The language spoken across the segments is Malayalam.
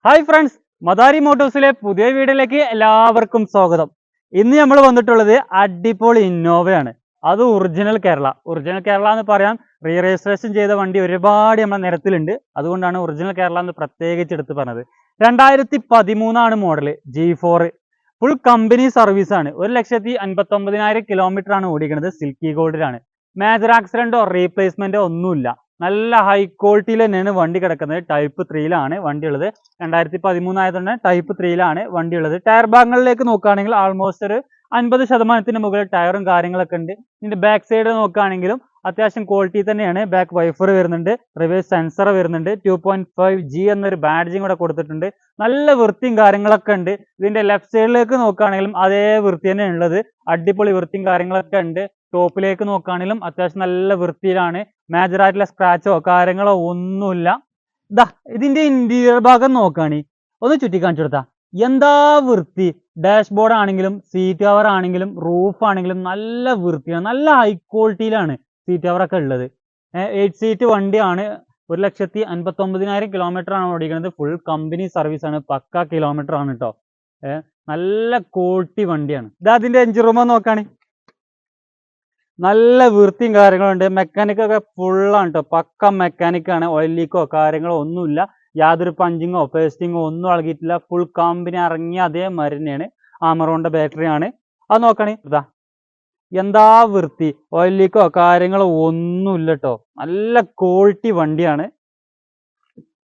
ഹായ് ഫ്രണ്ട്സ്, മദാരി മോട്ടോഴ്സിലെ പുതിയ വീഡിയോയിലേക്ക് എല്ലാവർക്കും സ്വാഗതം. ഇന്ന് നമ്മൾ വന്നിട്ടുള്ളത് അടിപൊളി ഇന്നോവയാണ്. അത് ഒറിജിനൽ കേരള എന്ന് പറയാൻ റീ രജിസ്ട്രേഷൻ ചെയ്ത വണ്ടി ഒരുപാട് നമ്മുടെ നിരത്തിലുണ്ട്. അതുകൊണ്ടാണ് ഒറിജിനൽ കേരള എന്ന് പ്രത്യേകിച്ച് എടുത്ത് പറഞ്ഞത്. 2013 model G4 full company service ആണ്. 1,59,000 കിലോമീറ്റർ ആണ് ഓടിക്കുന്നത്. സിൽക്കി ഗോൾഡിലാണ്. മേജർ ആക്സിഡന്റോ റീപ്ലേസ്മെന്റോ ഒന്നുമില്ല. നല്ല ഹൈ ക്വാളിറ്റിയിൽ തന്നെയാണ് വണ്ടി കിടക്കുന്നത്. ടൈപ്പ് 3യിലാണ് വണ്ടി ഉള്ളത്. 2013 ആയതുകൊണ്ട് ടൈപ്പ് 3യിലാണ് വണ്ടി ഉള്ളത്. ടയർ ഭാഗങ്ങളിലേക്ക് നോക്കുകയാണെങ്കിൽ ആൾമോസ്റ്റ് ഒരു 50% മുകളിൽ ടയറും കാര്യങ്ങളൊക്കെ ഉണ്ട്. ഇതിന്റെ ബാക്ക് സൈഡ് നോക്കുകയാണെങ്കിലും അത്യാവശ്യം ക്വാളിറ്റി തന്നെയാണ്. ബാക്ക് വൈഫർ വരുന്നുണ്ട്, റിവേഴ്സ് സെൻസർ വരുന്നുണ്ട്, 2.5G എന്നൊരു ബാഡ്ജിങ് കൂടെ കൊടുത്തിട്ടുണ്ട്. നല്ല വൃത്തിയും കാര്യങ്ങളൊക്കെ ഉണ്ട്. ഇതിന്റെ ലെഫ്റ്റ് സൈഡിലേക്ക് നോക്കുകയാണെങ്കിലും അതേ വൃത്തി തന്നെ ഉള്ളത്. അടിപൊളി വൃത്തിയും കാര്യങ്ങളൊക്കെ ഉണ്ട്. ടോപ്പിലേക്ക് നോക്കുകയാണെങ്കിലും അത്യാവശ്യം നല്ല വൃത്തിയിലാണ്. മേജർ ആയിട്ടുള്ള സ്ക്രാച്ചോ കാര്യങ്ങളോ ഒന്നുമില്ല. ഇതിന്റെ ഇന്റീരിയർ ഭാഗം നോക്കുകയാണെങ്കിൽ ഒന്ന് ചുറ്റി കാണിച്ചു കൊടുത്താ എന്താ വൃത്തി. ഡാഷ്ബോർഡ് ആണെങ്കിലും സീറ്റ് കവർ ആണെങ്കിലും റൂഫ് ആണെങ്കിലും നല്ല വൃത്തിയാണ്. നല്ല ഹൈ ക്വാളിറ്റിയിലാണ് സീറ്റ് കവറൊക്കെ ഉള്ളത്. 8 സീറ്റ് വണ്ടിയാണ്. 1,59,000 കിലോമീറ്റർ ആണ് ഓടിക്കുന്നത്. ഫുൾ കമ്പനി സർവീസ് ആണ്. പക്ക കിലോമീറ്റർ ആണ് കേട്ടോ. നല്ല ക്വാളിറ്റി വണ്ടിയാണ്. അതിന്റെ എഞ്ചിൻ റൂം നോക്കുകയാണ്, നല്ല വൃത്തിയും കാര്യങ്ങളുണ്ട്. മെക്കാനിക്കൊക്കെ ഫുള്ളാണ് കേട്ടോ. പക്ക മെക്കാനിക്കാണ്. ഓയിൽ ലീക്കോ കാര്യങ്ങളോ ഒന്നുമില്ല. യാതൊരു പഞ്ചിങ്ങോ പേസ്റ്റിങ്ങോ ഒന്നും ഇളകിയിട്ടില്ല. ഫുൾ കമ്പനി ഇറങ്ങിയ അതേ മരുന്നാണ്. ആമറോണിന്റെ ബാറ്ററിയാണ്. അത് നോക്കണേ, എന്താ വൃത്തി. ഓയിൽ ലീക്കോ കാര്യങ്ങളോ ഒന്നുമില്ല കേട്ടോ. നല്ല ക്വാളിറ്റി വണ്ടിയാണ്.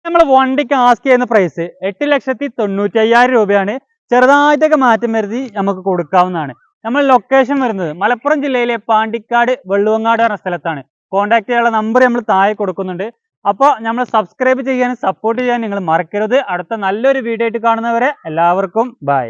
നമ്മൾ വണ്ടിക്ക് ആസ്ക് ചെയ്യുന്ന പ്രൈസ് 8,95,000 രൂപയാണ്. ചെറുതായിട്ടൊക്കെ മാറ്റം വരുത്തി നമുക്ക് കൊടുക്കാവുന്നതാണ്. നമ്മൾ ലൊക്കേഷൻ വരുന്നത് മലപ്പുറം ജില്ലയിലെ പാണ്ടിക്കാട് വെള്ളുവങ്ങാട് എന്ന സ്ഥലത്താണ്. കോൺടാക്ട് ചെയ്യാനുള്ള നമ്പർ നമ്മൾ താഴെ കൊടുക്കുന്നുണ്ട്. അപ്പോൾ നമ്മൾ സബ്സ്ക്രൈബ് ചെയ്യാനും സപ്പോർട്ട് ചെയ്യാനും നിങ്ങൾ മറക്കരുത്. അടുത്ത നല്ലൊരു വീഡിയോ ആയിട്ട് കാണുന്നവരെ എല്ലാവർക്കും ബൈ.